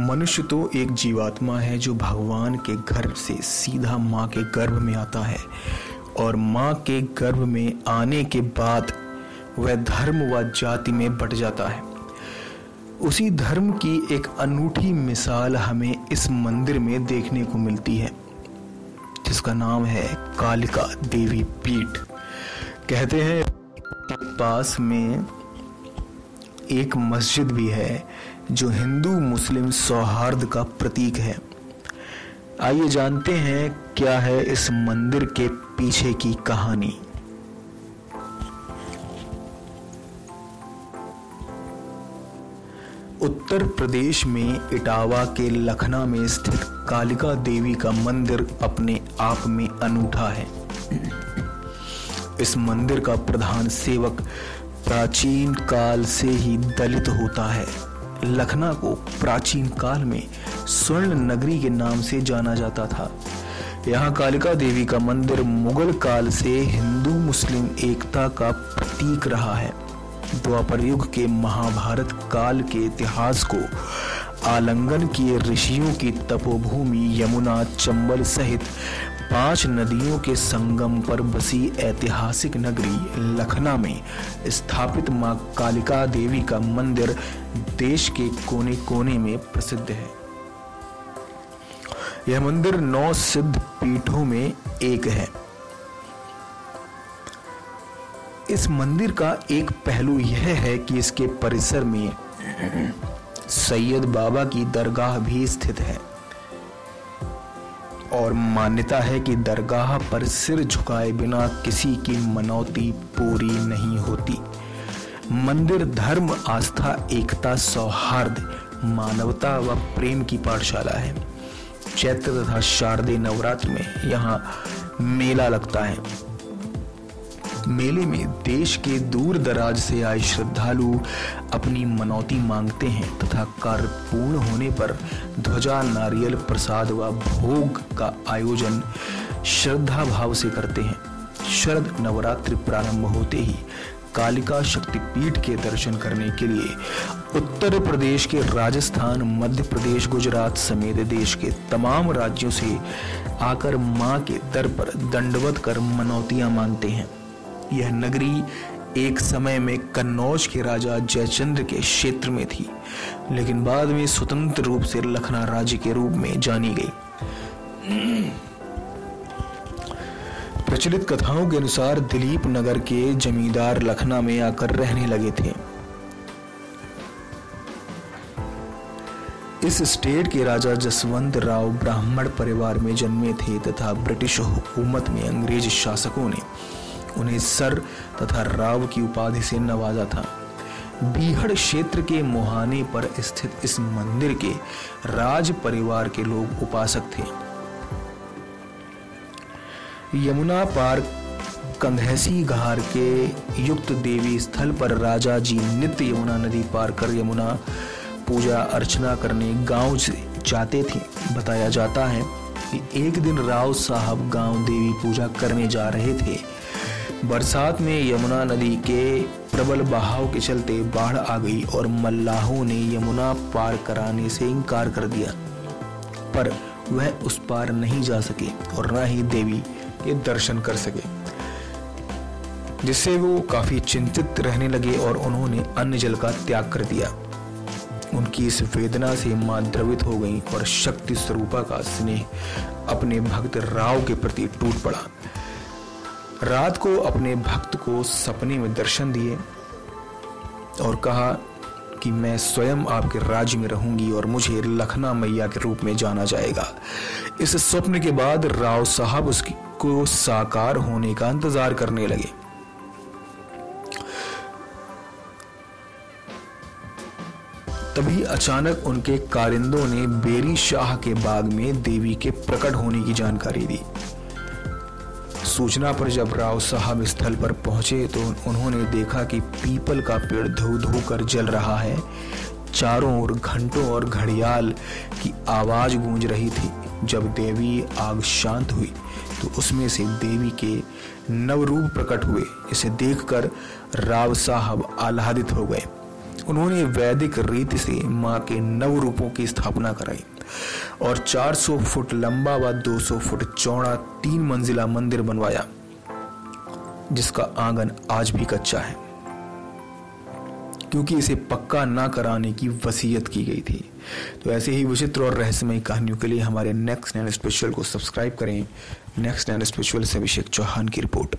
मनुष्य तो एक जीवात्मा है जो भगवान के गर्भ से सीधा माँ के गर्भ में आता है और माँ के गर्भ में आने के बाद वह धर्म व जाति में बट जाता है। उसी धर्म की एक अनूठी मिसाल हमें इस मंदिर में देखने को मिलती है, जिसका नाम है कालिका देवी पीठ। कहते हैं पास में एक मस्जिद भी है जो हिंदू मुस्लिम सौहार्द का प्रतीक है। आइए जानते हैं क्या है इस मंदिर के पीछे की कहानी। उत्तर प्रदेश में इटावा के लखना में स्थित कालिका देवी का मंदिर अपने आप में अनूठा है। इस मंदिर का प्रधान सेवक प्राचीन काल से ही दलित होता है। लखना को प्राचीन काल में स्वर्ण नगरी के नाम से जाना जाता था। यहाँ कालिका देवी का मंदिर मुगल काल से हिंदू मुस्लिम एकता का प्रतीक रहा है। द्वापर युग के महाभारत काल के इतिहास को आलिंगन किए ऋषियों की तपोभूमि यमुना चंबल सहित 5 नदियों के संगम पर बसी ऐतिहासिक नगरी लखना में स्थापित मां कालिका देवी का मंदिर देश के कोने कोने में प्रसिद्ध है। यह मंदिर 9 सिद्ध पीठों में एक है। इस मंदिर का एक पहलू यह है कि इसके परिसर में सैयद बाबा की दरगाह भी स्थित है और मान्यता है कि दरगाह पर सिर झुकाए बिना किसी की मनौती पूरी नहीं होती। मंदिर धर्म, आस्था, एकता, सौहार्द, मानवता व प्रेम की पाठशाला है। चैत्र तथा शारदीय नवरात्र में यहाँ मेला लगता है। मेले में देश के दूर दराज से आए श्रद्धालु अपनी मनौती मांगते हैं तथा कार्य पूर्ण होने पर ध्वजा, नारियल, प्रसाद व भोग का आयोजन श्रद्धा भाव से करते हैं। शरद नवरात्रि प्रारंभ होते ही कालिका शक्तिपीठ के दर्शन करने के लिए उत्तर प्रदेश के राजस्थान, मध्य प्रदेश, गुजरात समेत देश के तमाम राज्यों से आकर मां के दर पर दंडवत कर मनौतियां मांगते हैं। यह नगरी एक समय में कन्नौज के राजा जयचंद्र के क्षेत्र में थी, लेकिन बाद में स्वतंत्र रूप से लखना राज्य के रूप में जानी गई। प्रचलित कथाओं के अनुसार दिलीप नगर के जमींदार लखना में आकर रहने लगे थे। इस स्टेट के राजा जसवंत राव ब्राह्मण परिवार में जन्मे थे तथा ब्रिटिश हुकूमत में अंग्रेज शासकों ने उन्हें सर तथा राव की उपाधि से नवाजा था। बीहड़ क्षेत्र के मुहाने पर स्थित इस मंदिर के राज परिवार के लोग उपासक थे। यमुना पार कंधैसी घाट के युक्त देवी स्थल पर राजा जी नित्य यमुना नदी पार कर यमुना पूजा अर्चना करने गांव जाते थे। बताया जाता है कि एक दिन राव साहब गांव देवी पूजा करने जा रहे थे। बरसात में यमुना नदी के प्रबल बहाव के चलते बाढ़ आ गई और मल्लाहों ने यमुना पार कराने से इनकार कर दिया, पर वह उस पार नहीं जा सके और न ही देवी के दर्शन कर सके, जिससे वो काफी चिंतित रहने लगे और उन्होंने अन्न जल का त्याग कर दिया। उनकी इस वेदना से मां द्रवित हो गई और शक्ति स्वरूपा का स्नेह अपने भक्त राव के प्रति टूट पड़ा। रात को अपने भक्त को सपने में दर्शन दिए और कहा कि मैं स्वयं आपके राज्य में रहूंगी और मुझे लखना मैया के रूप में जाना जाएगा। इस स्वप्न के बाद राव साहब उसको साकार होने का इंतजार करने लगे। तभी अचानक उनके कारिंदों ने बेरी शाह के बाग में देवी के प्रकट होने की जानकारी दी। सूचना पर जब राव साहब स्थल पर पहुंचे तो उन्होंने देखा कि पीपल का पेड़ धू धू कर जल रहा है। चारों ओर घंटों और घड़ियाल की आवाज गूंज रही थी। जब देवी आग शांत हुई तो उसमें से देवी के नवरूप प्रकट हुए। इसे देखकर राव साहब आह्लादित हो गए उन्होंने वैदिक रीति से मां के 9 रूपों की स्थापना कराई और 400 फुट लंबा व 200 फुट चौड़ा 3 मंजिला मंदिर बनवाया, जिसका आंगन आज भी कच्चा है क्योंकि इसे पक्का ना कराने की वसीयत की गई थी। तो ऐसे ही विचित्र और रहस्यमयी कहानियों के लिए हमारे नेक्स्ट 9 स्पेशल को सब्सक्राइब करें। नेक्स्ट 9 स्पेशल से अभिषेक चौहान की रिपोर्ट।